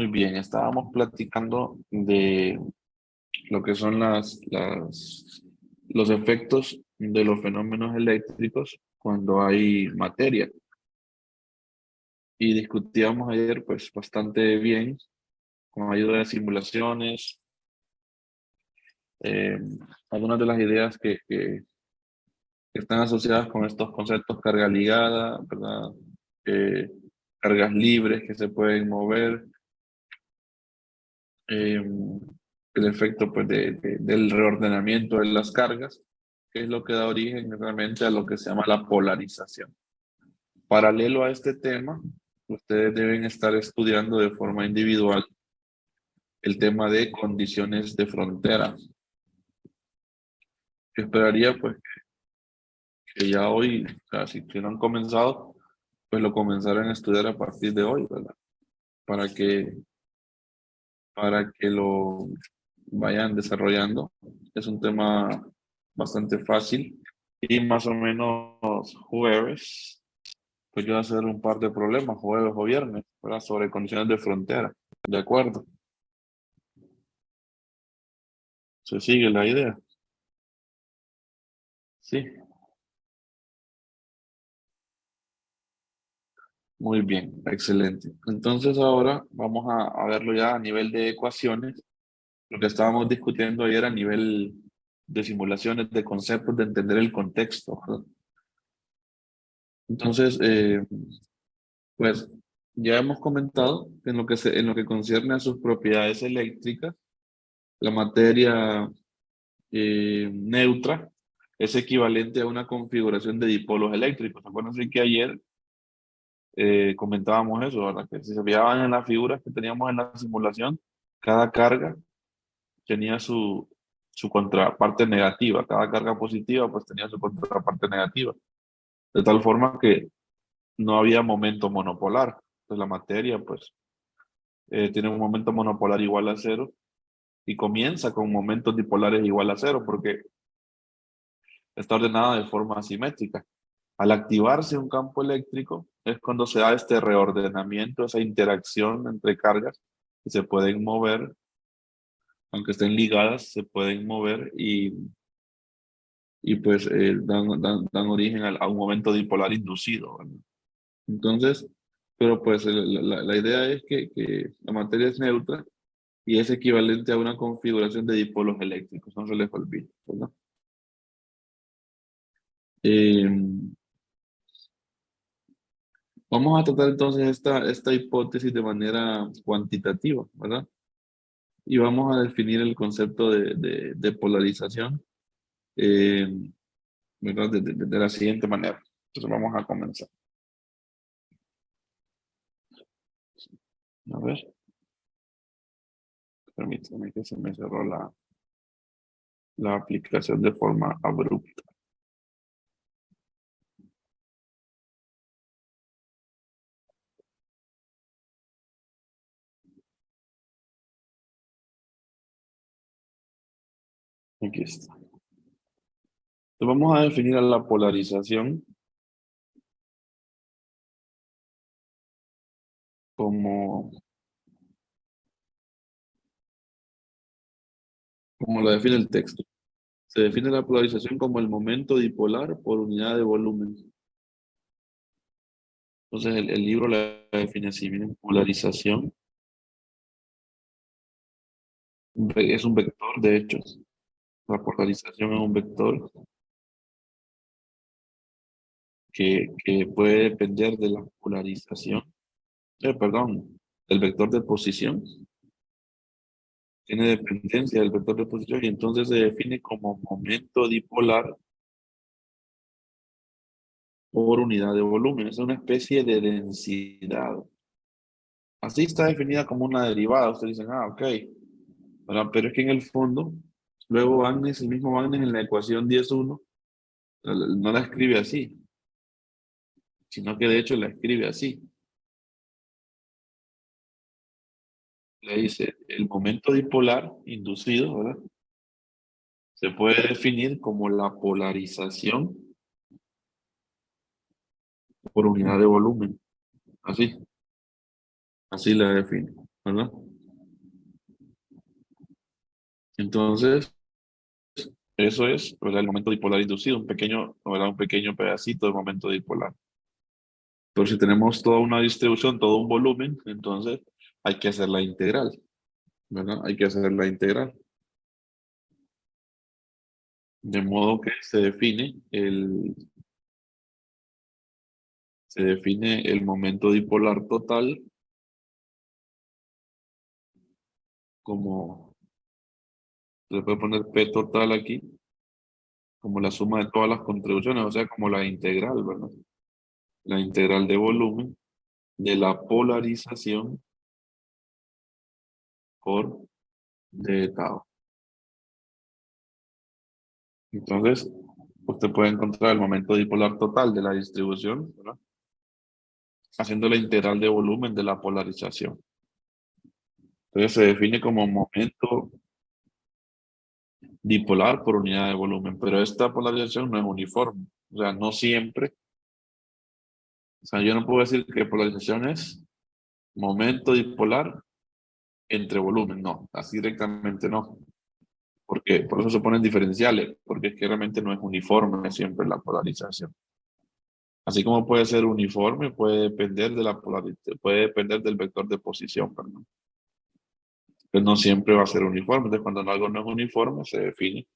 Muy bien, estábamos platicando de lo que son los efectos de los fenómenos eléctricos cuando hay materia. Y discutíamos ayer pues bastante bien con ayuda de simulaciones, eh, algunas de las ideas que están asociadas con estos conceptos: carga ligada, ¿verdad? Eh, Cargas libres que se pueden mover, eh, el efecto pues, del reordenamiento de las cargas, que es lo que da origen realmente a lo que se llama la polarización. Paralelo a este tema, ustedes deben estar estudiando de forma individual el tema de condiciones de frontera. Yo esperaría pues que ya hoy, o sea, si no han comenzado, pues lo comenzaran a estudiar a partir de hoy, ¿verdad? Para que, para que lo vayan desarrollando. Es un tema bastante fácil y más o menos jueves, pues yo voy a hacer un par de problemas, jueves o viernes, ¿verdad? Sobre condiciones de frontera. ¿De acuerdo? ¿Se sigue la idea? Sí, muy bien, excelente. Entonces ahora vamos a verlo ya a nivel de ecuaciones, lo que estábamos discutiendo ayer a nivel de simulaciones, de conceptos, de entender el contexto, ¿verdad? Entonces, pues ya hemos comentado que en lo que concierne a sus propiedades eléctricas, la materia neutra es equivalente a una configuración de dipolos eléctricos. Acuérdense que ayer comentábamos eso, ¿verdad? Que si se fijaban en las figuras que teníamos en la simulación, cada carga tenía su contraparte negativa. Cada carga positiva pues tenía su contraparte negativa. De tal forma que no había momento monopolar. Entonces la materia pues tiene un momento monopolar igual a cero y comienza con momentos dipolares igual a cero porque está ordenada de forma asimétrica. Al activarse un campo eléctrico es cuando se da este reordenamiento, esa interacción entre cargas que se pueden mover, aunque estén ligadas, se pueden mover y pues dan origen a un momento dipolar inducido, ¿verdad? Entonces, pero pues la idea es que la materia es neutra y es equivalente a una configuración de dipolos eléctricos, no se les olvide, ¿verdad? Eh, Vamos a tratar entonces esta hipótesis de manera cuantitativa, ¿verdad? Y vamos a definir el concepto de polarización, eh, ¿verdad? De la siguiente manera. Entonces vamos a comenzar. A ver, permítame que se me cerró la aplicación de forma abrupta. Aquí está. Entonces vamos a definir a la polarización como, como lo define el texto. Se define la polarización como el momento dipolar por unidad de volumen. Entonces el libro la define así: miren, polarización es un vector, de hecho. La polarización es un vector que puede depender de la polarización, perdón, del vector de posición. Tiene dependencia del vector de posición y entonces se define como momento dipolar por unidad de volumen. Es una especie de densidad. Así está definida como una derivada. Ustedes dicen, ah, ok. Pero es que en el fondo, luego Agnes, el mismo Agnes en la ecuación 10.1, no la escribe así, sino que de hecho la escribe así. Le dice, el momento dipolar inducido, ¿verdad? Se puede definir como la polarización por unidad de volumen. Así, así la define. ¿verdad? Entonces, eso es, ¿verdad? El momento dipolar inducido, un pequeño, ¿verdad? Un pequeño pedacito de momento dipolar. Pero si tenemos toda una distribución, todo un volumen, entonces hay que hacer la integral, ¿verdad? Hay que hacer la integral. De modo que se define el momento dipolar total como, se puede poner P total aquí, como la suma de todas las contribuciones, o sea, como la integral, ¿verdad? La integral de volumen de la polarización por d tau. Entonces, usted puede encontrar el momento dipolar total de la distribución, ¿verdad? Haciendo la integral de volumen de la polarización. Entonces se define como momento dipolar por unidad de volumen, pero esta polarización no es uniforme, o sea, no siempre, o sea, yo no puedo decir que polarización es momento dipolar entre volumen, no, así directamente no, porque por eso se ponen diferenciales, porque es que realmente no es uniforme siempre la polarización. Así como puede ser uniforme, puede depender de la polarización, puede depender del vector de posición, perdón. Pero no siempre va a ser uniforme, entonces cuando algo no es uniforme se define.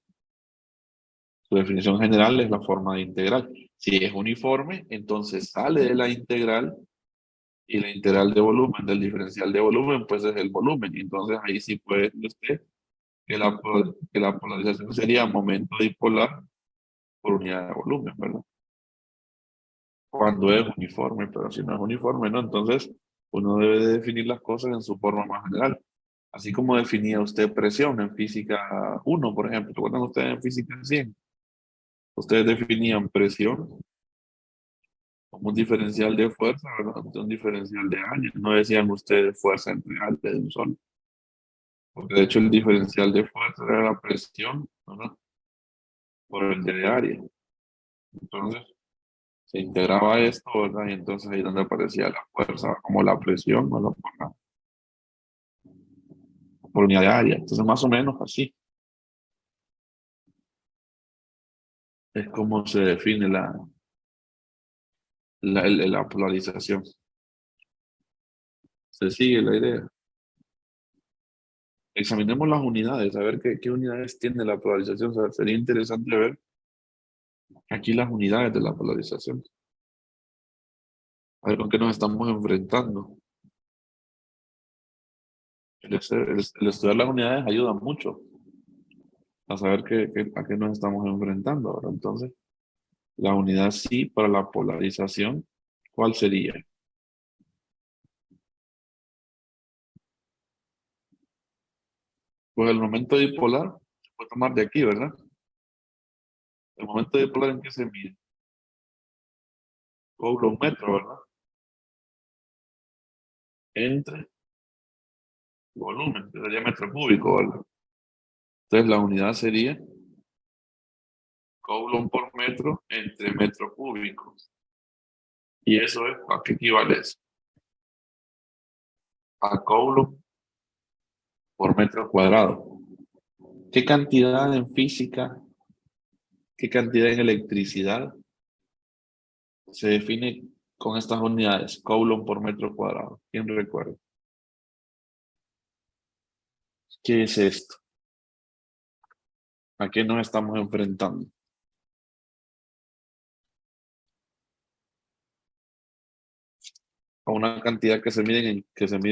Su definición general es la forma de integral. Si es uniforme, entonces sale de la integral y la integral de volumen del diferencial de volumen, pues es el volumen. Y entonces ahí sí puede decir usted que la polarización sería momento dipolar por unidad de volumen, ¿verdad? Cuando es uniforme, pero si no es uniforme, ¿no? Entonces uno debe de definir las cosas en su forma más general. Así como definía usted presión en física 1, por ejemplo. ¿Recuerdan ustedes en física 100? Ustedes definían presión como un diferencial de fuerza, ¿verdad? Un diferencial de área. No decían ustedes fuerza en real de un solo. Porque de hecho el diferencial de fuerza era la presión, ¿verdad? Por el de área. Entonces se integraba esto, ¿verdad? Y entonces ahí es donde aparecía la fuerza, como la presión, ¿verdad? Por unidad de área. Entonces más o menos así es como se define la polarización. Se sigue la idea. Examinemos las unidades, a ver qué unidades tiene la polarización. O sea, sería interesante ver aquí las unidades de la polarización. A ver con qué nos estamos enfrentando. El estudiar las unidades ayuda mucho a saber a qué nos estamos enfrentando ahora. Entonces, la unidad sí para la polarización, ¿cuál sería? Pues el momento dipolar se puede tomar de aquí, ¿verdad? El momento dipolar en qué se mide. Coulomb metro, ¿verdad? Entre volumen, que sería metro cúbico, ¿verdad? Entonces la unidad sería Coulomb por metro entre metro cúbico. Y eso es, ¿a qué equivale eso? A Coulomb por metro cuadrado. ¿Qué cantidad en física, qué cantidad en electricidad se define con estas unidades? Coulomb por metro cuadrado. ¿Quién recuerda? ¿Qué es esto? ¿A qué nos estamos enfrentando? A una cantidad que se mide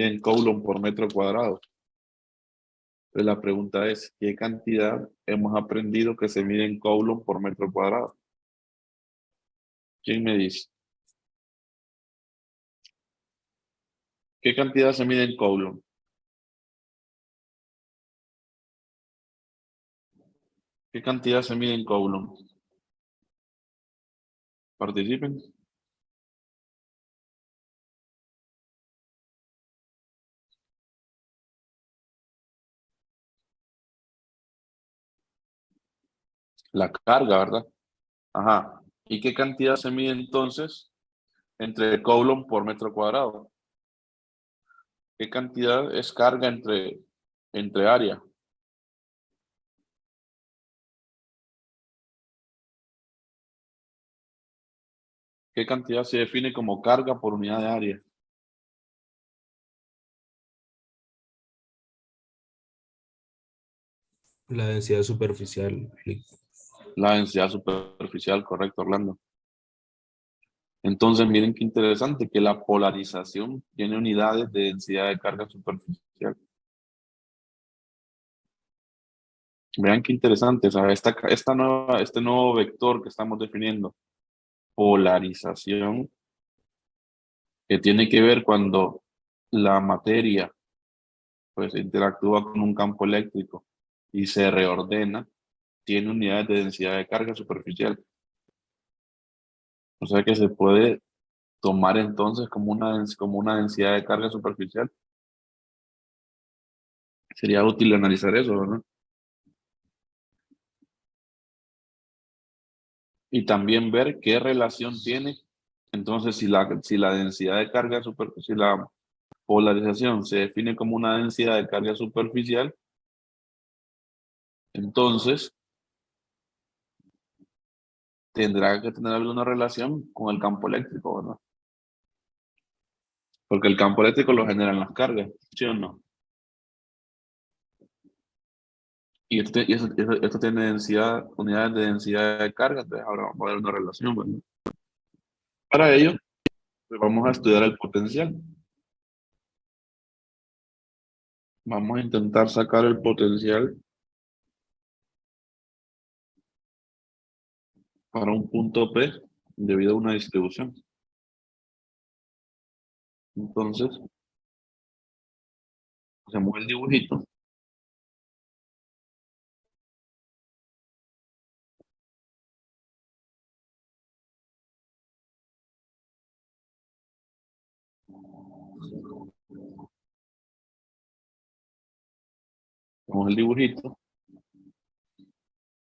en Coulomb por metro cuadrado. Entonces la pregunta es, ¿qué cantidad hemos aprendido que se mide en Coulomb por metro cuadrado? ¿Quién me dice? ¿Qué cantidad se mide en Coulomb? ¿Qué cantidad se mide en Coulomb? Participen. La carga, ¿verdad? Ajá. ¿Y qué cantidad se mide entonces entre Coulomb por metro cuadrado? ¿Qué cantidad es carga entre área? ¿Qué cantidad se define como carga por unidad de área? La densidad superficial. La densidad superficial, correcto, Orlando. Entonces, miren qué interesante que la polarización tiene unidades de densidad de carga superficial. Vean qué interesante, ¿sabes? Este nuevo vector que estamos definiendo, polarización, que tiene que ver cuando la materia pues interactúa con un campo eléctrico y se reordena, tiene unidades de densidad de carga superficial. O sea que se puede tomar entonces como una densidad de carga superficial. Sería útil analizar eso, ¿no? Y también ver qué relación tiene. Entonces, si la densidad de carga si la polarización se define como una densidad de carga superficial, entonces tendrá que tener alguna relación con el campo eléctrico, ¿verdad? Porque el campo eléctrico lo generan las cargas, ¿sí o no? Esto tiene densidad, unidades de densidad de carga, entonces ahora vamos a ver una relación, ¿verdad? Para ello, pues vamos a estudiar el potencial. Vamos a intentar sacar el potencial para un punto P debido a una distribución. Entonces, hacemos el dibujito. Hacemos el dibujito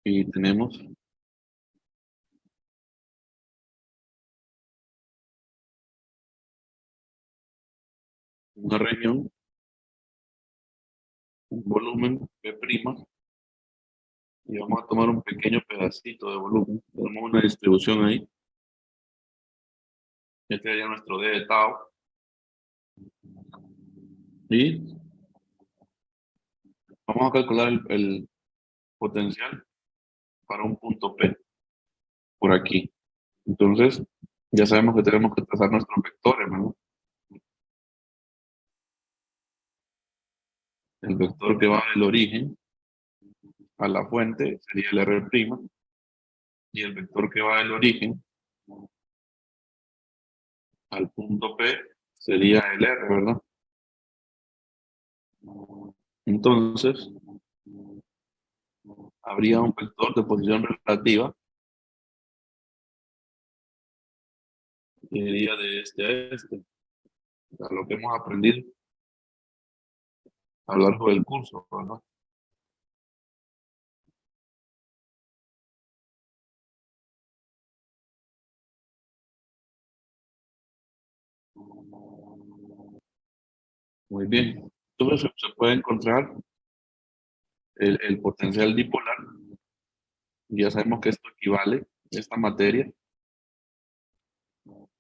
y tenemos una región, un volumen P', y vamos a tomar un pequeño pedacito de volumen. Tenemos una distribución ahí. Este sería nuestro D de tau. Y vamos a calcular el potencial para un punto P por aquí. Entonces, ya sabemos que tenemos que trazar nuestros vectores, ¿no? El vector que va del origen a la fuente sería el R', y el vector que va del origen al punto P sería el R, ¿verdad? Entonces, habría un vector de posición relativa que iría de este a este, a lo que hemos aprendido a lo largo del curso, ¿verdad? Muy bien. Entonces, se puede encontrar el potencial dipolar. Ya sabemos que esto equivale, esta materia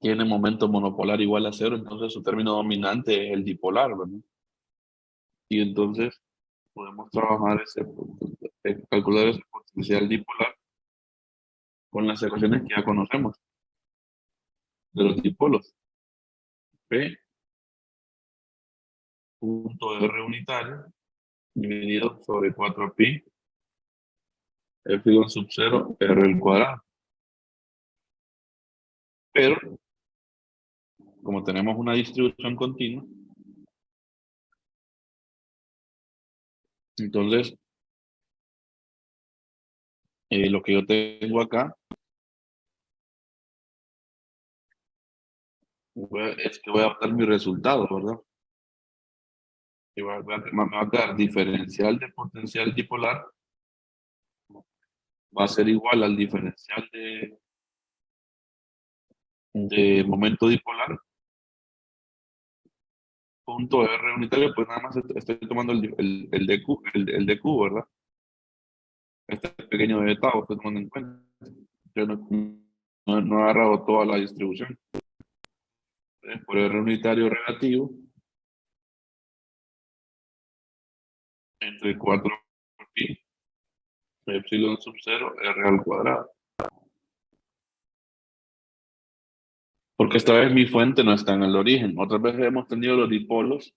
tiene momento monopolar igual a cero, entonces su término dominante es el dipolar, ¿verdad? Y entonces podemos trabajar calcular ese potencial dipolar con las ecuaciones que ya conocemos de los dipolos. P punto R unitario dividido sobre 4pi F1 sub 0 R al cuadrado. Pero como tenemos una distribución continua, entonces lo que yo tengo acá es que voy a dar mi resultado, ¿verdad? Y me va a quedar diferencial de potencial dipolar va a ser igual al diferencial de momento dipolar punto R unitario, pues nada más estoy tomando el DQ, ¿verdad? Este pequeño de Tau, estoy tomando en cuenta. Yo no he agarrado toda la distribución. Por R unitario relativo, entre 4pi, epsilon sub 0, R al cuadrado. Porque esta vez mi fuente no está en el origen. Otras veces hemos tenido los dipolos.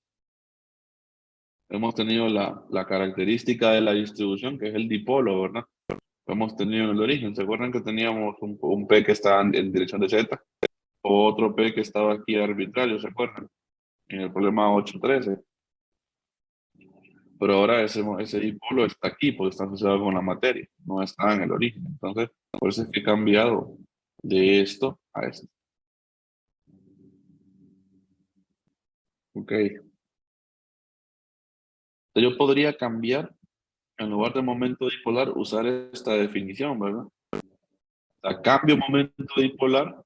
Hemos tenido la característica de la distribución, que es el dipolo, ¿verdad? Lo hemos tenido en el origen. ¿Se acuerdan que teníamos un P que estaba en dirección de Z? O otro P que estaba aquí arbitrario, ¿se acuerdan? En el problema 813. Pero ahora ese dipolo está aquí porque está asociado con la materia, no está en el origen. Entonces, por eso es que he cambiado de esto a esto. Ok. Entonces yo podría cambiar, en lugar de momento dipolar, usar esta definición, ¿verdad? O sea, cambio momento dipolar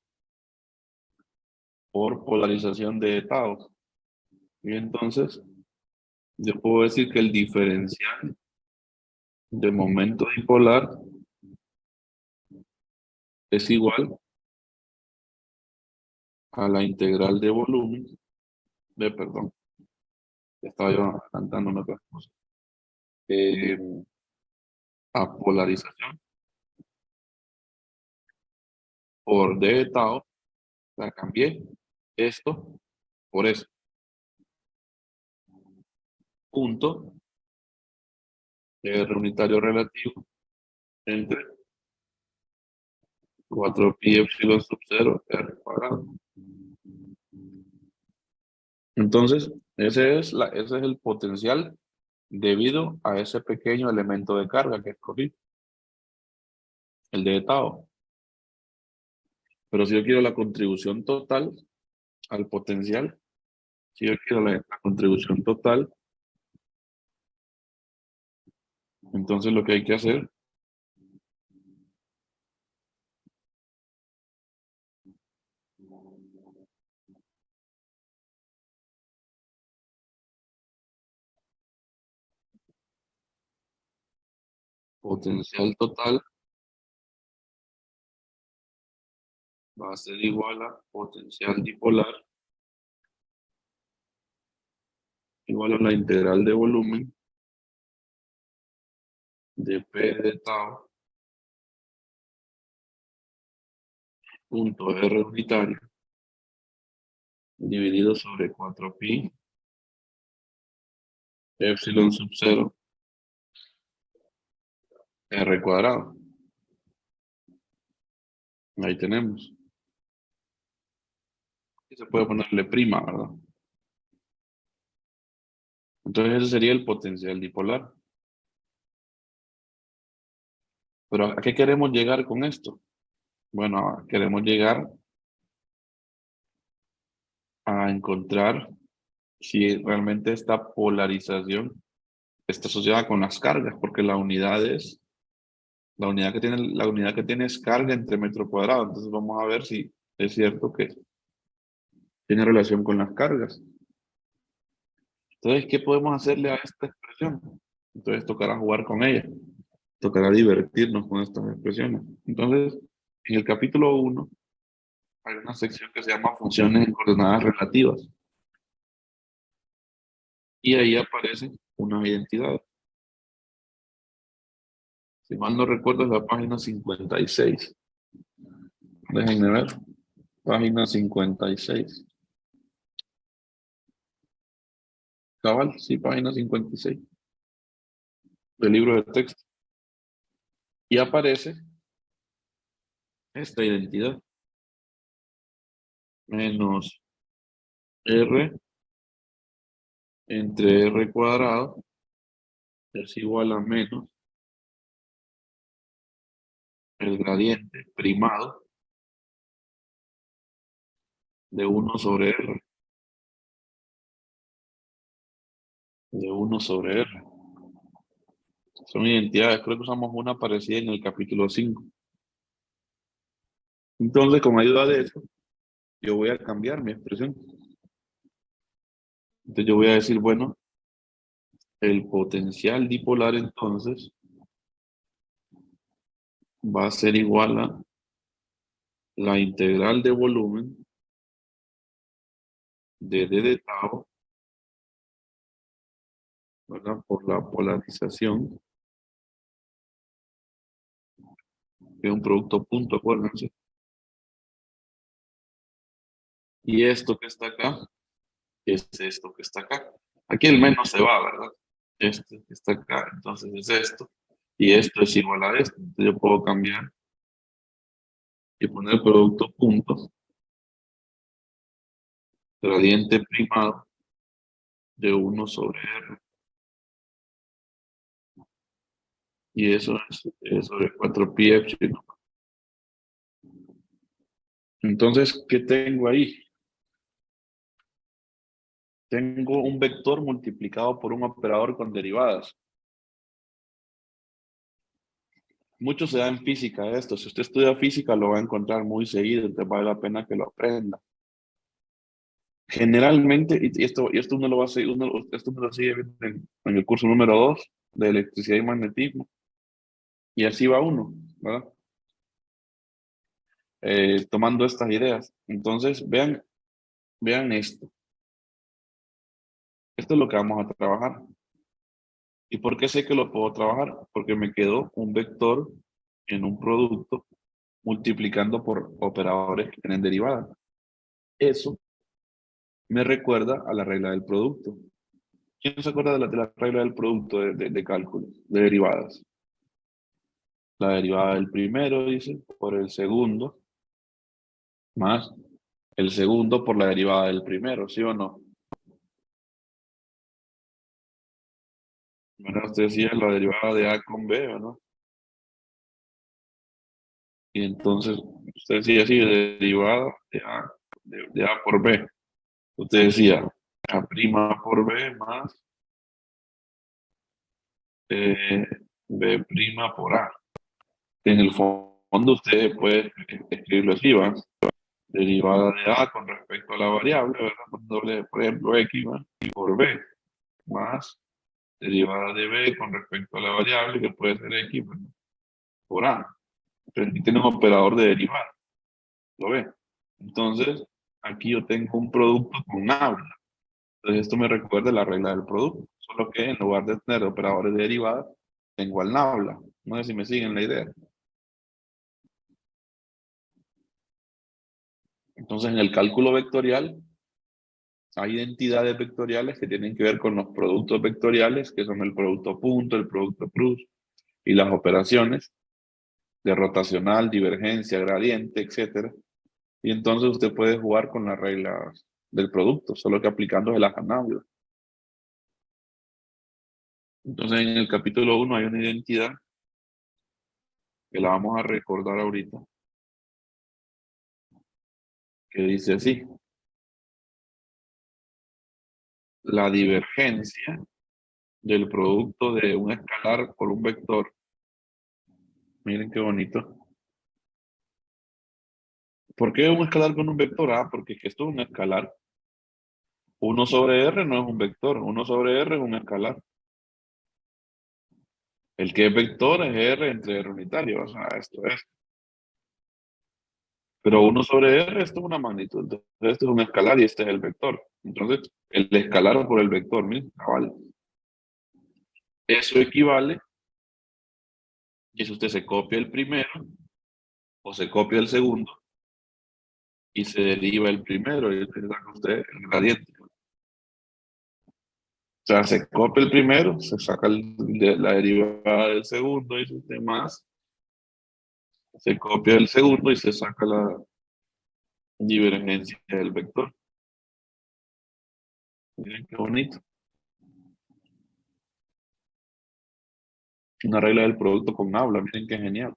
por polarización de estados. Y entonces, yo puedo decir que el diferencial de momento dipolar es igual a la integral de volumen, perdón, estaba yo cantándome otras cosas, a polarización por d de tau, la cambié esto por eso, punto R unitario relativo entre 4pi epsilon sub 0 R cuadrado. Entonces, ese es el potencial debido a ese pequeño elemento de carga que escogí, el de tau. Pero si yo quiero la contribución total al potencial, si yo quiero la contribución total, entonces lo que hay que hacer potencial total va a ser igual a potencial dipolar igual a la integral de volumen de P de tau punto R unitario dividido sobre 4pi epsilon sub 0 R cuadrado. Ahí tenemos. Y se puede ponerle prima, ¿verdad? Entonces ese sería el potencial dipolar. Pero ¿a qué queremos llegar con esto? Bueno, queremos llegar a encontrar si realmente esta polarización está asociada con las cargas, porque la unidad que tiene es carga entre metro cuadrado. Entonces vamos a ver si es cierto que tiene relación con las cargas. Entonces, ¿qué podemos hacerle a esta expresión? Entonces tocará jugar con ella. Tocará divertirnos con estas expresiones. Entonces, en el capítulo 1 hay una sección que se llama funciones en coordenadas relativas. Y ahí aparecen unas identidades. Si mal no recuerdo es la página 56. Déjenme ver. Página 56. Cabal, sí, página 56 del libro de texto. Y aparece esta identidad. Menos R entre R cuadrado es igual a menos el gradiente primado de 1 sobre R. De 1 sobre R. Son identidades, creo que usamos una parecida en el capítulo 5. Entonces, con ayuda de eso, yo voy a cambiar mi expresión. Entonces yo voy a decir, bueno, el potencial dipolar entonces va a ser igual a la integral de volumen de d de tau, ¿verdad? Por la polarización, que es un producto punto, acuérdense. Y esto que está acá es esto que está acá. Aquí el menos se va, ¿verdad? Este que está acá, entonces es esto. Y esto es igual a esto. Entonces yo puedo cambiar y poner producto punto, gradiente primado de 1/r. Y eso es sobre 4pi epsilon. Entonces, ¿qué tengo ahí? Tengo un vector multiplicado por un operador con derivadas. Mucho se da en física esto. Si usted estudia física, lo va a encontrar muy seguido. Entonces vale la pena que lo aprenda. Generalmente, y esto uno lo va a seguir, esto uno lo sigue viendo en el curso número 2 de electricidad y magnetismo. Y así va uno, ¿verdad? Tomando estas ideas. Entonces, vean esto. Esto es lo que vamos a trabajar. ¿Y por qué sé que lo puedo trabajar? Porque me quedó un vector en un producto multiplicando por operadores que tienen derivadas. Eso me recuerda a la regla del producto. ¿Quién se acuerda de la regla del producto de cálculo, de derivadas? La derivada del primero, dice, por el segundo, más el segundo por la derivada del primero, ¿sí o no? Bueno, usted decía la derivada de A con B, ¿no? Y entonces, usted decía así, derivada de A por B. Usted decía A' por B más eh, B' por A. En el fondo usted puede escribirlo así, ¿va? Derivada de A con respecto a la variable, ¿verdad? Poniéndole, por ejemplo, X, ¿va? Por B, más derivada de B con respecto a la variable, que puede ser X, ¿verdad? Por A. Pero aquí tiene un operador de derivada, ¿lo ve? Entonces, aquí yo tengo un producto con nabla. Entonces, esto me recuerda la regla del producto, solo que en lugar de tener operadores de derivada, tengo al nabla. No sé si me siguen la idea. Entonces, en el cálculo vectorial, hay identidades vectoriales que tienen que ver con los productos vectoriales, que son el producto punto, el producto cruz, y las operaciones de rotacional, divergencia, gradiente, etcétera. Y entonces usted puede jugar con las reglas del producto, solo que aplicando la nabla. Entonces, en el capítulo 1 hay una identidad que la vamos a recordar ahorita, que dice así: la divergencia del producto de un escalar por un vector. Miren qué bonito. ¿Por qué un escalar con un vector? Ah, porque es que esto es un escalar. 1/r no es un vector, 1/r es un escalar. El que es vector es r entre r unitario, o sea, esto es. Pero 1/r, esto es una magnitud. Entonces, esto es un escalar y este es el vector. Entonces, el escalar por el vector, miren, vale. Eso equivale, y si usted se copia el primero, o se copia el segundo, y se deriva el primero, y usted saca usted el gradiente. O sea, se copia el primero, se saca la derivada del segundo, y usted más, se copia el segundo y se saca la divergencia del vector. Miren qué bonito. Una regla del producto con habla, miren qué genial.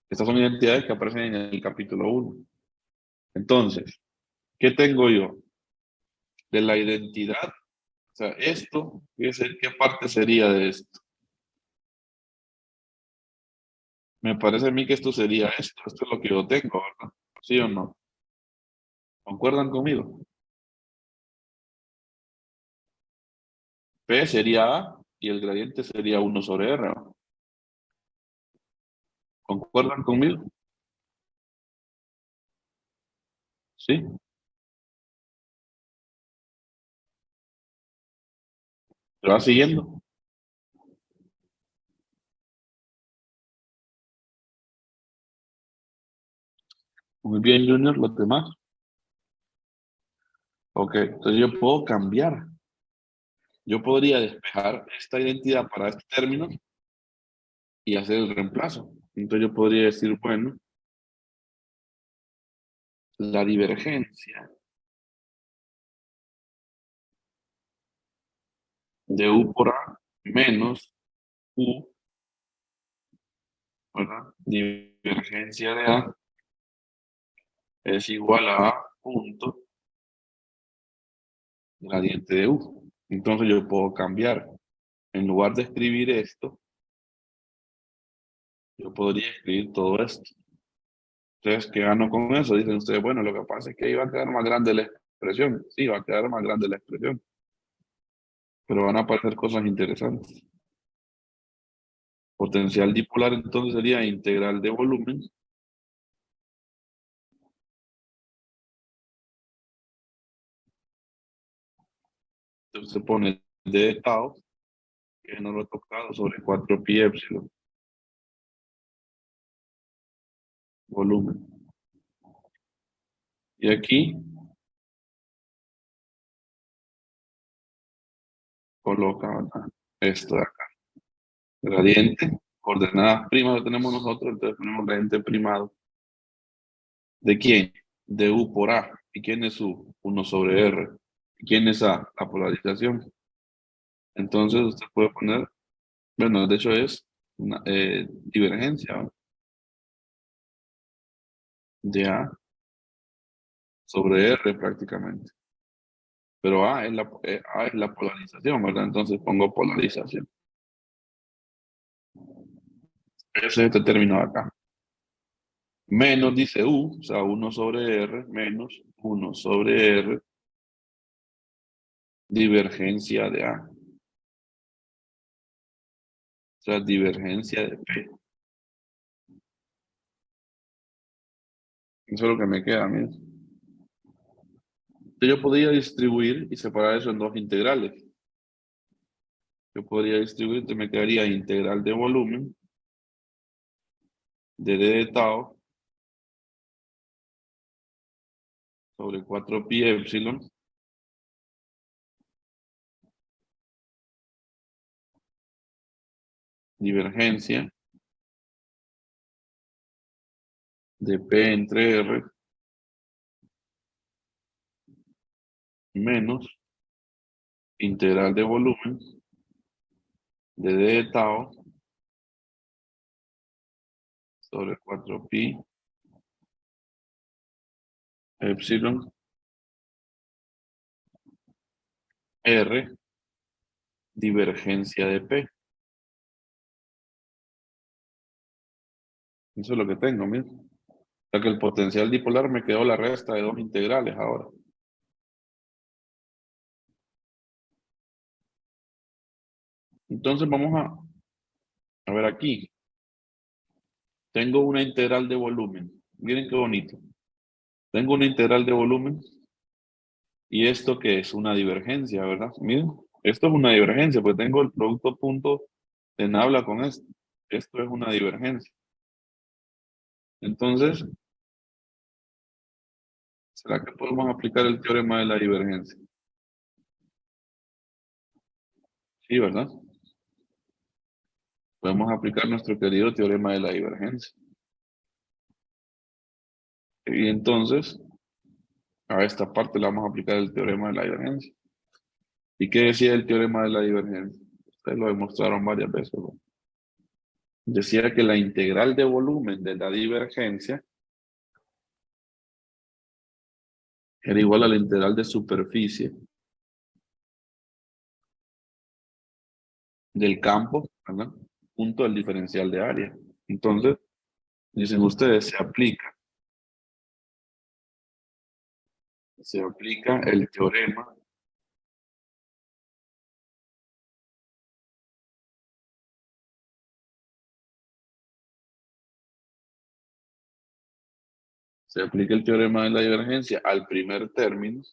Estas son identidades que aparecen en el capítulo 1. Entonces, ¿qué tengo yo? De la identidad, o sea, esto, ¿qué parte sería de esto? Me parece a mí que esto sería esto es lo que yo tengo, ¿verdad? ¿Sí o no? ¿Concuerdan conmigo? P sería A y el gradiente sería 1 sobre R, ¿no? ¿Concuerdan conmigo? ¿Sí? ¿Se va siguiendo? Muy bien, Junior, los demás. Ok, entonces yo puedo cambiar. Yo podría despejar esta identidad para este término y hacer el reemplazo. Entonces yo podría decir, bueno, la divergencia de U por A menos U, ¿verdad? Divergencia de A es igual a A punto gradiente de U. Entonces yo puedo cambiar. En lugar de escribir esto, yo podría escribir todo esto. Entonces, ¿qué gano con eso? Dicen ustedes, bueno, lo que pasa es que iba a quedar más grande la expresión. Sí, va a quedar más grande la expresión. Pero van a aparecer cosas interesantes. Potencial dipolar entonces sería integral de volumen entonces se pone d de tau, que no lo he tocado, sobre 4 pi epsilon, volumen. Y aquí coloca esto de acá. Gradiente, coordenadas primas lo tenemos nosotros, entonces ponemos gradiente primado. ¿De quién? De U por A. ¿Y quién es U? 1 sobre R. ¿Y quién es A? La polarización. Entonces usted puede poner, bueno, de hecho es una divergencia, ¿no? De A sobre R prácticamente. Pero A es la polarización, ¿verdad? Entonces pongo polarización. Ese es este término de acá. Menos dice U, o sea, 1 sobre R, menos 1 sobre R, divergencia de A. O sea, divergencia de P. Eso es lo que me queda a mí. Yo podría distribuir y separar eso en dos integrales. Yo podría distribuir, entonces me quedaría integral de volumen de d de tau sobre 4 pi epsilon divergencia de P entre R menos integral de volumen de d de tau sobre 4 pi epsilon R divergencia de P. Eso es lo que tengo, mira. O sea que el potencial dipolar me quedó la resta de dos integrales ahora. Entonces vamos a ver aquí. Tengo una integral de volumen. Miren qué bonito. Tengo una integral de volumen y esto que es una divergencia, ¿verdad? Miren, esto es una divergencia, pues tengo el producto punto en habla con esto. Esto es una divergencia. Entonces, ¿será que podemos aplicar el teorema de la divergencia? Sí, ¿verdad? Podemos aplicar nuestro querido teorema de la divergencia. Y entonces, a esta parte le vamos a aplicar el teorema de la divergencia. ¿Y qué decía el teorema de la divergencia? Ustedes lo demostraron varias veces, ¿no? Decía que la integral de volumen de la divergencia era igual a la integral de superficie del campo, ¿verdad? Punto del diferencial de área. Entonces, dicen ustedes, se aplica el teorema Se aplica el teorema de la divergencia al primer término.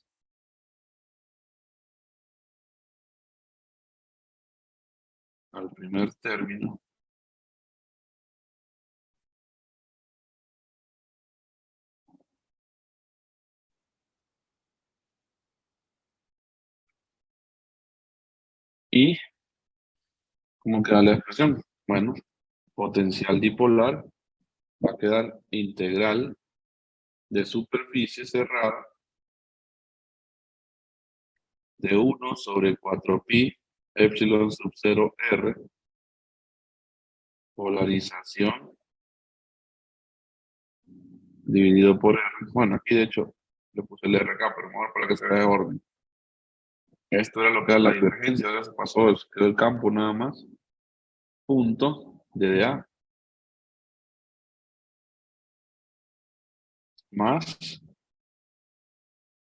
Al primer término. Y, ¿cómo queda la expresión? Bueno, potencial dipolar va a quedar integral de superficie cerrada de 1 sobre 4pi epsilon sub 0 r, polarización dividido por r. Bueno, aquí de hecho le puse el r acá, pero mejor para que se vea de orden. Esto era lo que era la divergencia, ahora se pasó, quedó el campo nada más. Punto de DA más,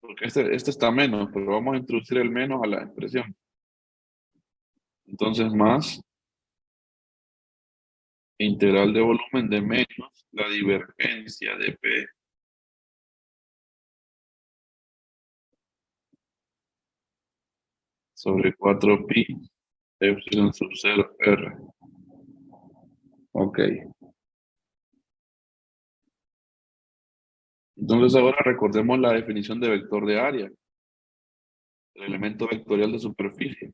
porque este está menos, pero vamos a introducir el menos a la expresión. Entonces más integral de volumen de menos la divergencia de P sobre 4pi epsilon sub 0 r. Ok. Entonces ahora recordemos la definición de vector de área, el elemento vectorial de superficie.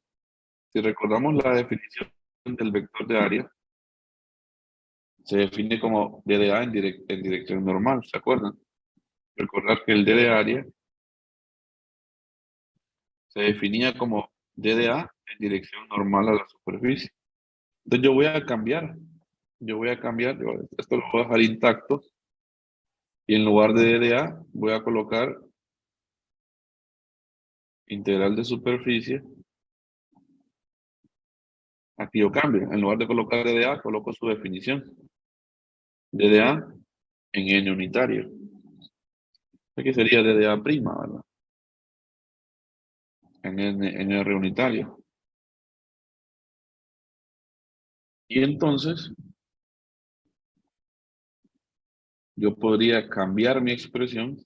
Si recordamos la definición del vector de área, se define como d de a en dirección normal, ¿se acuerdan? Recordar que el d de área se definía como d de a en dirección normal a la superficie. Entonces yo voy a cambiar, esto lo voy a dejar intacto, y en lugar de d de a voy a colocar integral de superficie. Aquí yo cambio, en lugar de colocar d de a, coloco su definición. D de a en n unitario. Aquí sería d de a prima, ¿verdad? En r unitario. Y entonces, yo podría cambiar mi expresión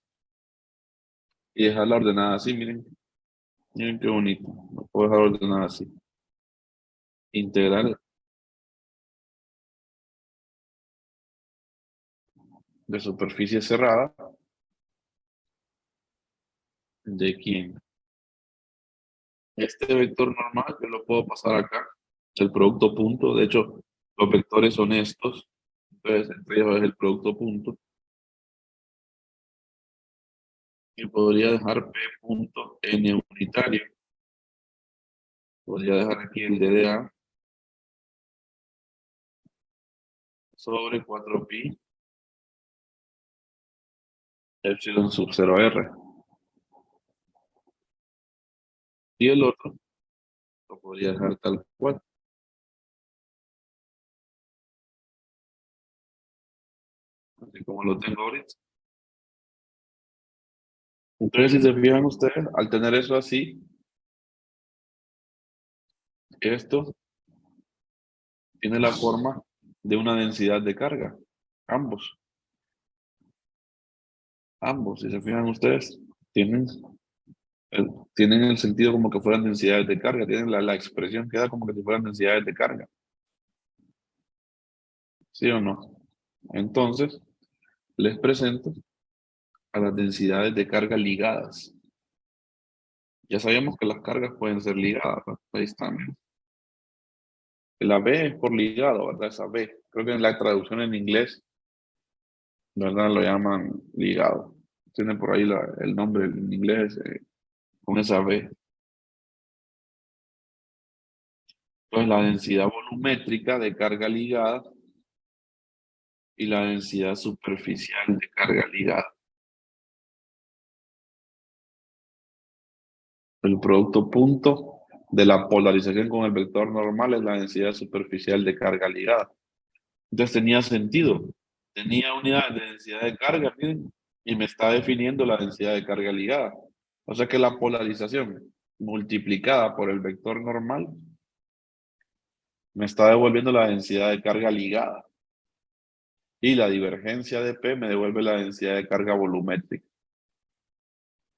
y dejarla ordenada así, miren. Miren qué bonito. Lo puedo dejar ordenada así. Integral de superficie cerrada. ¿De quién? Este vector normal yo lo puedo pasar acá. El producto punto. De hecho, los vectores son estos. Entonces, entre ellos es el producto punto. Y podría dejar P punto N unitario. Podría dejar aquí el DDA sobre 4pi epsilon sub 0r. Y el otro lo podría dejar tal cual. Así como lo tengo ahorita. Entonces, si se fijan ustedes, al tener eso así, esto tiene la forma de una densidad de carga. Ambos. Ambos, si se fijan ustedes, tienen tienen el sentido como que fueran densidades de carga. Tienen la expresión queda como que si fueran densidades de carga. ¿Sí o no? Entonces, les presento a las densidades de carga ligadas. Ya sabemos que las cargas pueden ser ligadas, ¿no? Ahí están. La B es por ligado, ¿verdad? Esa B. Creo que en la traducción en inglés, ¿verdad? Lo llaman ligado. Tiene por ahí el nombre en inglés con esa B. Entonces, la densidad volumétrica de carga ligada y la densidad superficial de carga ligada. El producto punto de la polarización con el vector normal es la densidad superficial de carga ligada. Entonces tenía sentido. Tenía unidades de densidad de carga, miren, y me está definiendo la densidad de carga ligada. O sea que la polarización multiplicada por el vector normal me está devolviendo la densidad de carga ligada. Y la divergencia de P me devuelve la densidad de carga volumétrica,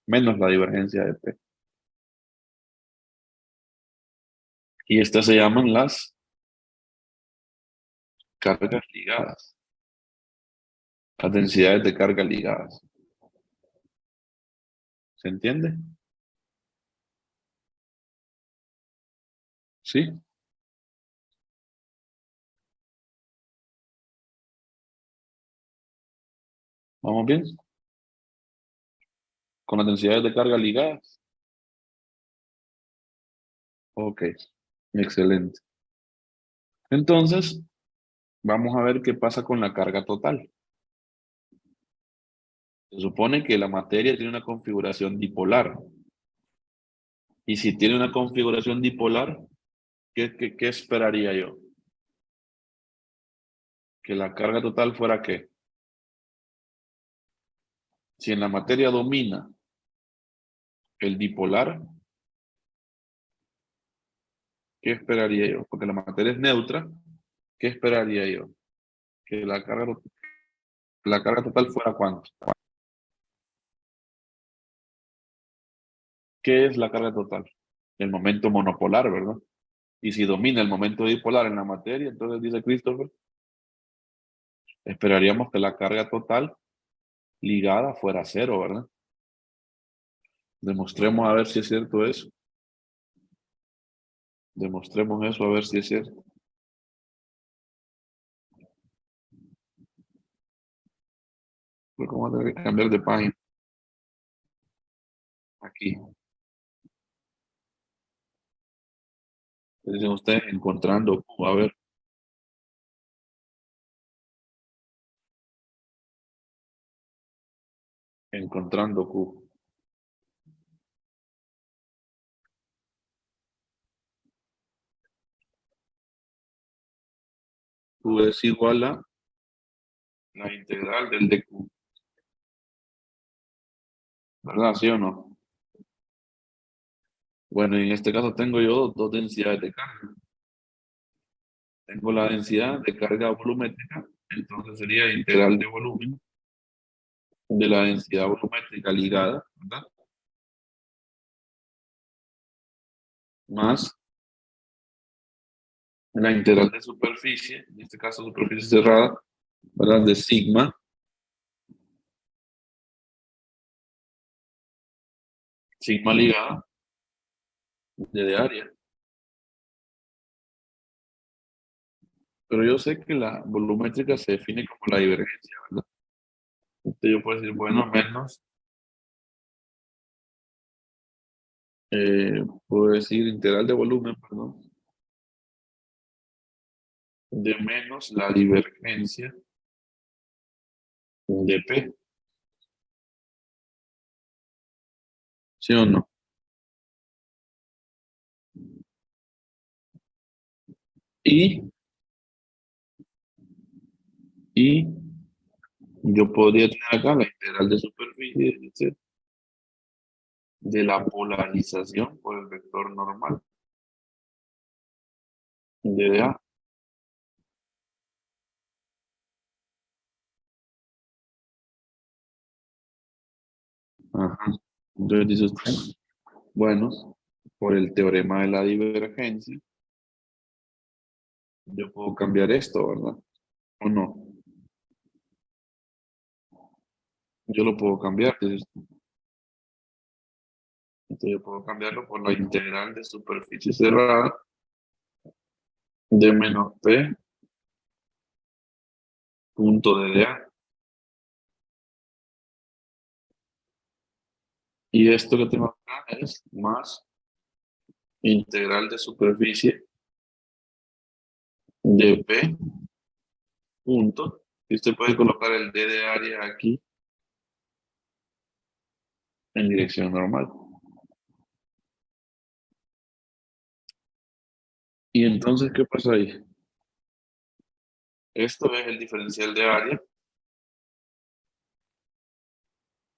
menos la divergencia de P. Y estas se llaman las cargas ligadas, las densidades de carga ligadas. ¿Se entiende? ¿Sí? ¿Vamos bien? ¿Con las densidades de carga ligadas? Ok, excelente. Entonces, vamos a ver qué pasa con la carga total. Se supone que la materia tiene una configuración dipolar. Y si tiene una configuración dipolar, ¿qué esperaría yo? Que la carga total fuera ¿qué? Si en la materia domina el dipolar, ¿qué esperaría yo? Porque la materia es neutra, ¿qué esperaría yo? Que la carga total fuera ¿cuánto? ¿Qué es la carga total? El momento monopolar, ¿verdad? Y si domina el momento dipolar en la materia, entonces dice Christopher, esperaríamos que la carga total ligada fuera cero, ¿verdad? Demostremos a ver si es cierto eso. Demostremos eso a ver si es cierto. Porque vamos a tener que cambiar de página. Aquí. Dicen ustedes encontrando Q. A ver, encontrando Q. Q es igual a la integral del de Q. ¿Verdad? ¿Sí o no? Bueno, en este caso tengo yo dos densidades de carga. Tengo la densidad de carga volumétrica, entonces sería integral de volumen de la densidad volumétrica ligada, ¿verdad? Más la integral de superficie, en este caso superficie cerrada, ¿verdad? De sigma ligada de área. Pero yo sé que la volumétrica se define como la divergencia, ¿verdad? Entonces yo puedo decir, bueno, menos, puedo decir integral de volumen, perdón, de menos la divergencia de P, ¿sí o no? Y, y yo podría tener acá la integral de superficie, es decir, de la polarización por el vector normal de dA. Ajá. Entonces dice usted, bueno, por el teorema de la divergencia, yo puedo cambiar esto, ¿verdad? ¿O no? Yo lo puedo cambiar, dice usted. Entonces yo puedo cambiarlo por la integral de superficie cerrada de menos P punto de dA. Y esto que tengo acá es más integral de superficie de P punto. Y usted puede colocar el D de área aquí en dirección normal. Y entonces, ¿qué pasa ahí? Esto es el diferencial de área.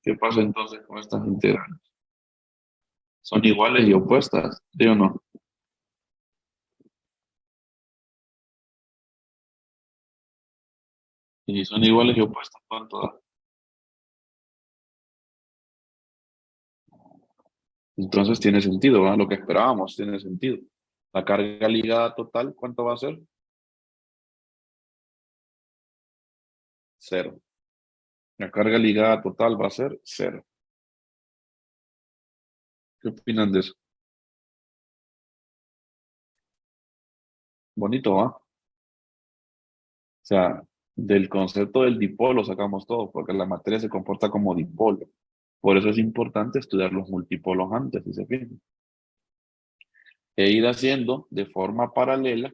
¿Qué pasa entonces con estas integrales? Son iguales y opuestas, ¿sí o no? Y si son iguales y opuestas, ¿cuánto da? Entonces tiene sentido, ¿verdad? Lo que esperábamos tiene sentido. La carga ligada total, ¿cuánto va a ser? Cero. La carga ligada total va a ser cero. ¿Qué opinan de eso? Bonito, ¿va? O sea, del concepto del dipolo sacamos todo, porque la materia se comporta como dipolo. Por eso es importante estudiar los multipolos antes, si se fijan. E ir haciendo de forma paralela,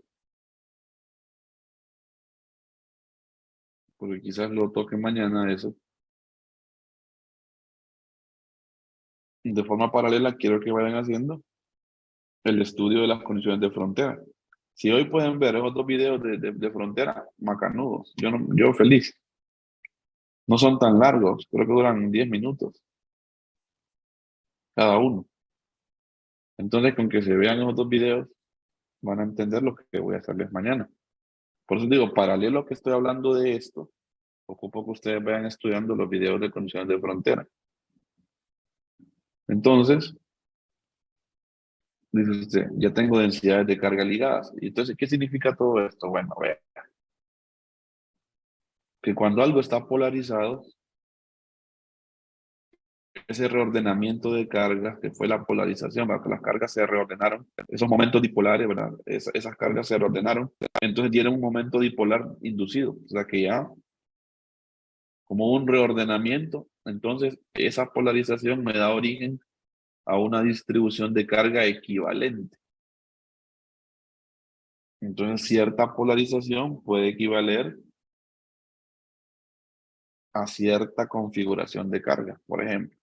porque quizás lo toque mañana eso. De forma paralela quiero que vayan haciendo el estudio de las condiciones de frontera. Si hoy pueden ver otros videos de frontera, macanudos. Yo, no, yo feliz. No son tan largos, creo que duran 10 minutos cada uno. Entonces, con que se vean esos dos videos, van a entender lo que voy a hacerles mañana. Por eso digo, paralelo a que estoy hablando de esto, poco a poco ustedes vayan estudiando los videos de condiciones de frontera. Entonces, dice usted, ya tengo densidades de carga ligadas. Y entonces, ¿qué significa todo esto? Bueno, vea, que cuando algo está polarizado, ese reordenamiento de cargas, que fue la polarización, para que las cargas se reordenaron, esos momentos dipolares, ¿verdad? Esas cargas se reordenaron, entonces dieron un momento dipolar inducido, o sea que ya como un reordenamiento, entonces esa polarización me da origen a una distribución de carga equivalente. Entonces cierta polarización puede equivaler a cierta configuración de carga, por ejemplo.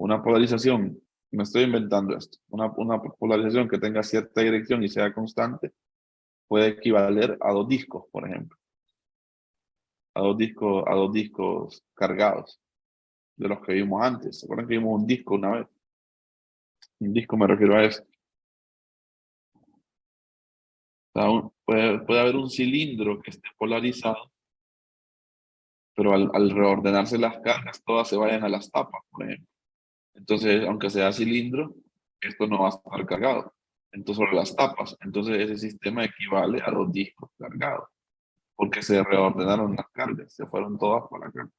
Una polarización, me estoy inventando esto, una polarización que tenga cierta dirección y sea constante, puede equivaler a dos discos, por ejemplo, a dos discos cargados, de los que vimos antes. ¿Se acuerdan que vimos un disco una vez? Un disco me refiero a eso. O sea, puede haber un cilindro que esté polarizado, pero al reordenarse las cargas, todas se vayan a las tapas, por ejemplo. Entonces, aunque sea cilindro, esto no va a estar cargado. Entonces, sobre las tapas. Entonces, ese sistema equivale a dos discos cargados, porque se reordenaron las cargas, se fueron todas para acá,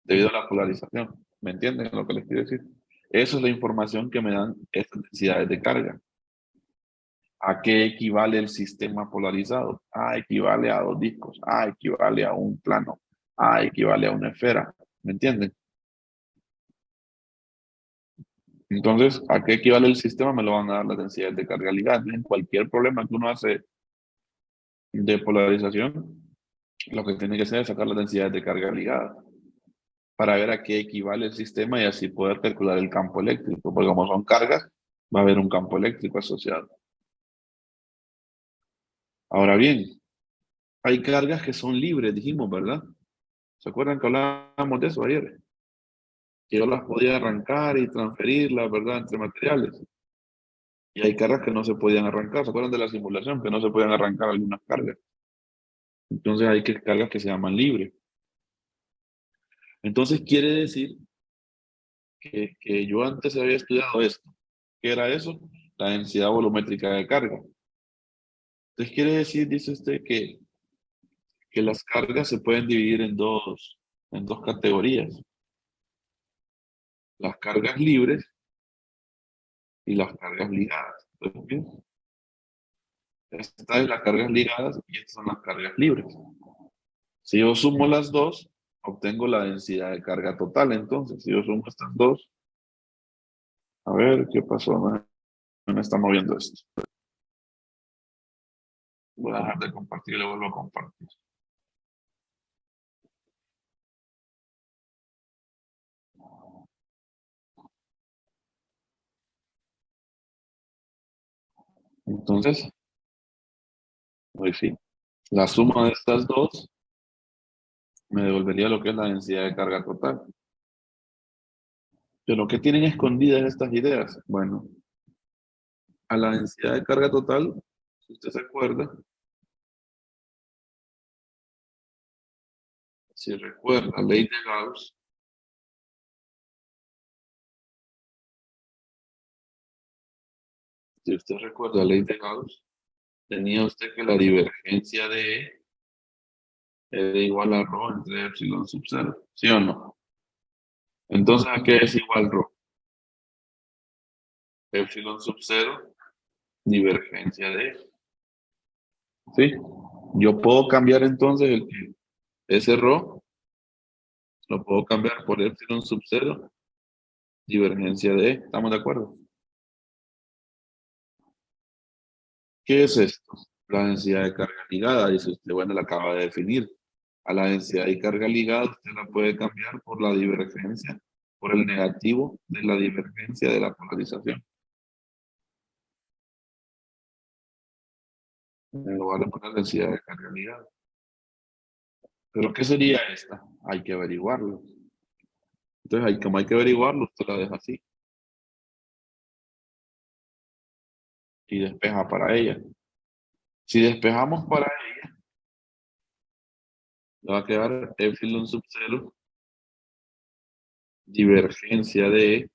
debido a la polarización. ¿Me entienden lo que les quiero decir? Eso es la información que me dan estas densidades de carga. ¿A qué equivale el sistema polarizado? A equivale a dos discos. A equivale a un plano. A equivale a una esfera. ¿Me entienden? Entonces, ¿a qué equivale el sistema? Me lo van a dar las densidades de carga ligadas. En cualquier problema que uno hace de polarización, lo que tiene que hacer es sacar las densidades de carga ligada para ver a qué equivale el sistema y así poder calcular el campo eléctrico. Porque como son cargas, va a haber un campo eléctrico asociado. Ahora bien, hay cargas que son libres, dijimos, ¿verdad? ¿Se acuerdan que hablábamos de eso ayer? Que yo las podía arrancar y transferirlas, ¿verdad? Entre materiales. Y hay cargas que no se podían arrancar. ¿Se acuerdan de la simulación? Que no se podían arrancar algunas cargas. Entonces hay cargas que se llaman libres. Entonces quiere decir que yo antes había estudiado esto. ¿Qué era eso? La densidad volumétrica de carga. Entonces quiere decir, dice usted, que las cargas se pueden dividir en dos categorías. Las cargas libres y las cargas ligadas. Entonces, estas son las cargas ligadas y estas son las cargas libres. Si yo sumo las dos, obtengo la densidad de carga total. Entonces, si yo sumo estas dos, a ver qué pasó. No me está moviendo esto. Voy a dejar de compartir y le vuelvo a compartir. Entonces, pues sí, la suma de estas dos me devolvería lo que es la densidad de carga total. Pero ¿qué tienen escondidas estas ideas? Bueno, a la densidad de carga total, si usted se acuerda, Si recuerda, ley de Gauss. Si usted recuerda la ley de Gauss, tenía usted que la divergencia de E era igual a ρ entre epsilon sub 0, ¿sí o no? Entonces, ¿a qué es igual ρ? Epsilon sub 0, divergencia de E. ¿Sí? Yo puedo cambiar entonces ese ρ, lo puedo cambiar por epsilon sub 0, divergencia de E. ¿Estamos de acuerdo? ¿Qué es esto? La densidad de carga ligada, dice usted, bueno, la acaba de definir. A la densidad de carga ligada usted la puede cambiar por la divergencia, por el negativo de la divergencia de la polarización. En lugar de poner densidad de carga ligada. ¿Pero qué sería esta? Hay que averiguarlo. Entonces, como hay que averiguarlo, usted la deja así. Y despeja para ella. Si despejamos para ella, le va a quedar epsilon sub 0, divergencia de E,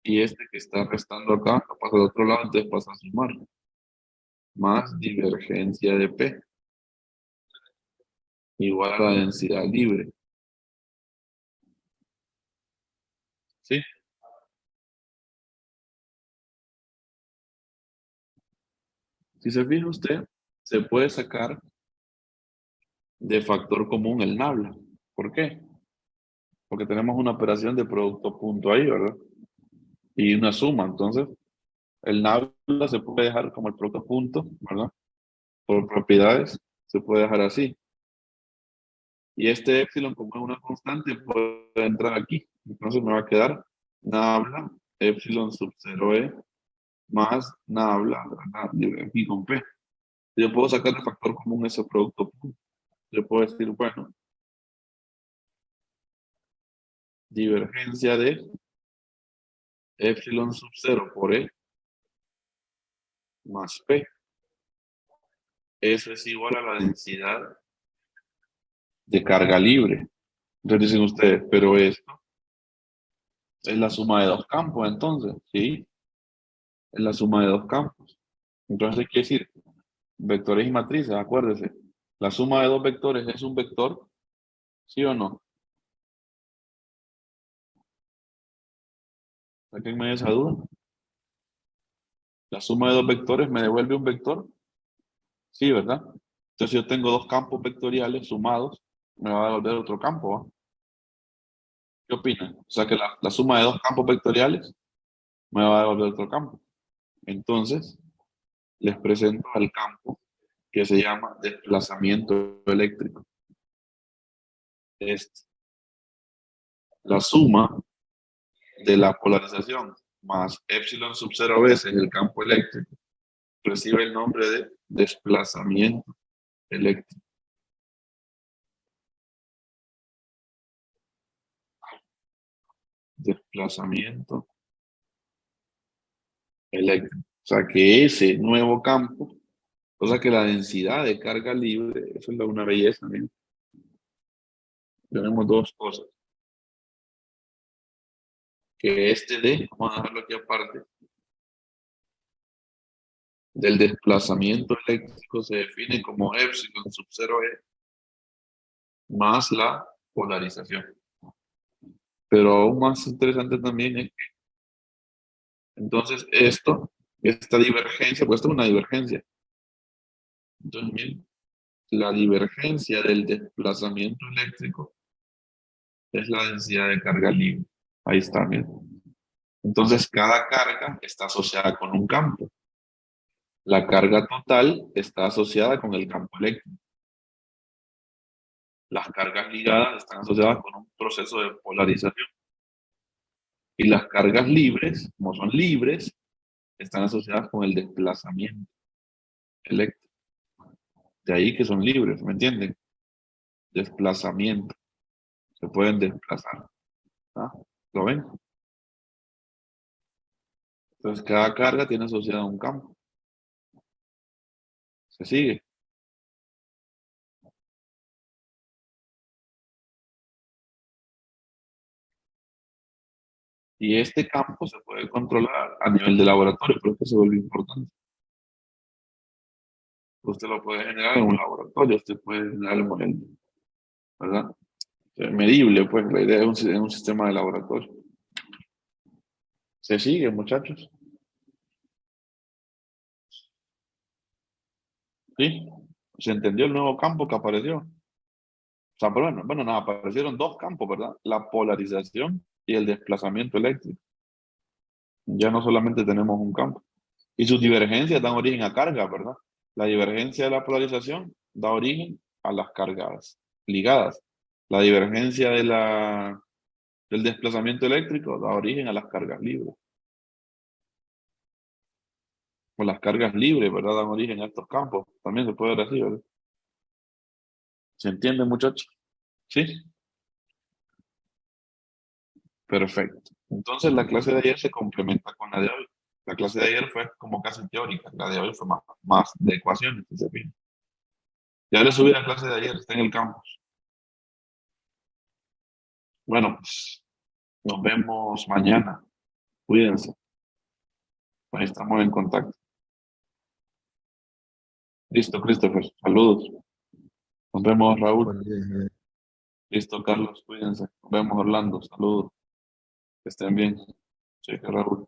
y este que está restando acá, pasa al otro lado, entonces pasa a sumar. Más divergencia de P, igual a la densidad libre. ¿Sí? Si se fija usted, se puede sacar de factor común el nabla. ¿Por qué? Porque tenemos una operación de producto punto ahí, ¿verdad? Y una suma. Entonces, el nabla se puede dejar como el producto punto, ¿verdad? Por propiedades, se puede dejar así. Y este epsilon, como es una constante, puede entrar aquí. Entonces me va a quedar nabla epsilon sub 0e más nabla aquí con P. Yo puedo sacar el factor común ese producto punto. Yo puedo decir, bueno, divergencia de epsilon sub 0 por E más P. Eso es igual a la densidad de carga libre. Entonces dicen ustedes, pero esto es la suma de dos campos, entonces, ¿sí? Es la suma de dos campos. Entonces hay que decir, vectores y matrices, acuérdese. La suma de dos vectores es un vector, ¿sí o no? Sáquenme esa duda. La suma de dos vectores me devuelve un vector, sí, ¿verdad? Entonces si yo tengo dos campos vectoriales sumados, me va a devolver otro campo, ¿va? ¿Qué opinan? O sea que la suma de dos campos vectoriales me va a devolver otro campo. Entonces, les presento al campo que se llama desplazamiento eléctrico. Este. La suma de la polarización más epsilon sub 0 veces el campo eléctrico recibe el nombre de desplazamiento eléctrico. Desplazamiento eléctrico. O sea que ese nuevo campo, o sea que la densidad de carga libre, eso es una belleza, ¿no? Tenemos dos cosas. Que este D, vamos a dejarlo aquí aparte, del desplazamiento eléctrico se define como epsilon sub 0e más la polarización. Pero aún más interesante también es que entonces esta divergencia, pues esto es una divergencia. Entonces, bien, la divergencia del desplazamiento eléctrico es la densidad de carga libre. Ahí está, bien. Entonces, cada carga está asociada con un campo. La carga total está asociada con el campo eléctrico. Las cargas ligadas están asociadas con un proceso de polarización. Y las cargas libres, como son libres, están asociadas con el desplazamiento eléctrico. De ahí que son libres, ¿me entienden? Desplazamiento. Se pueden desplazar. ¿Ah? ¿Lo ven? Entonces, cada carga tiene asociado un campo. ¿Se sigue? Y este campo se puede controlar a nivel de laboratorio, por eso se vuelve importante. Usted lo puede generar en un laboratorio, usted puede generar el modelo, ¿verdad? Medible, pues la idea es un sistema de laboratorio. ¿Se sigue, muchachos? ¿Sí? ¿Se entendió el nuevo campo que apareció? O sea, pero bueno, nada, aparecieron dos campos, ¿verdad? La polarización y el desplazamiento eléctrico. Ya no solamente tenemos un campo. Y sus divergencias dan origen a cargas, ¿verdad? La divergencia de la polarización da origen a las cargas ligadas. La divergencia del desplazamiento eléctrico da origen a las cargas libres. O las cargas libres, ¿verdad? Dan origen a estos campos. También se puede ver así, ¿verdad? ¿Se entiende, muchachos? Sí. Perfecto. Entonces la clase de ayer se complementa con la de hoy. La clase de ayer fue como casi teórica, la de hoy fue más de ecuaciones, si se fijan. Ya le subí la clase de ayer, está en el campus. Bueno, pues nos vemos mañana. Cuídense. Ahí estamos en contacto. Listo, Christopher. Saludos. Nos vemos, Raúl. Buen día. Listo, Carlos. Cuídense. Nos vemos, Orlando. Saludos. Que estén bien. Sí, Raúl.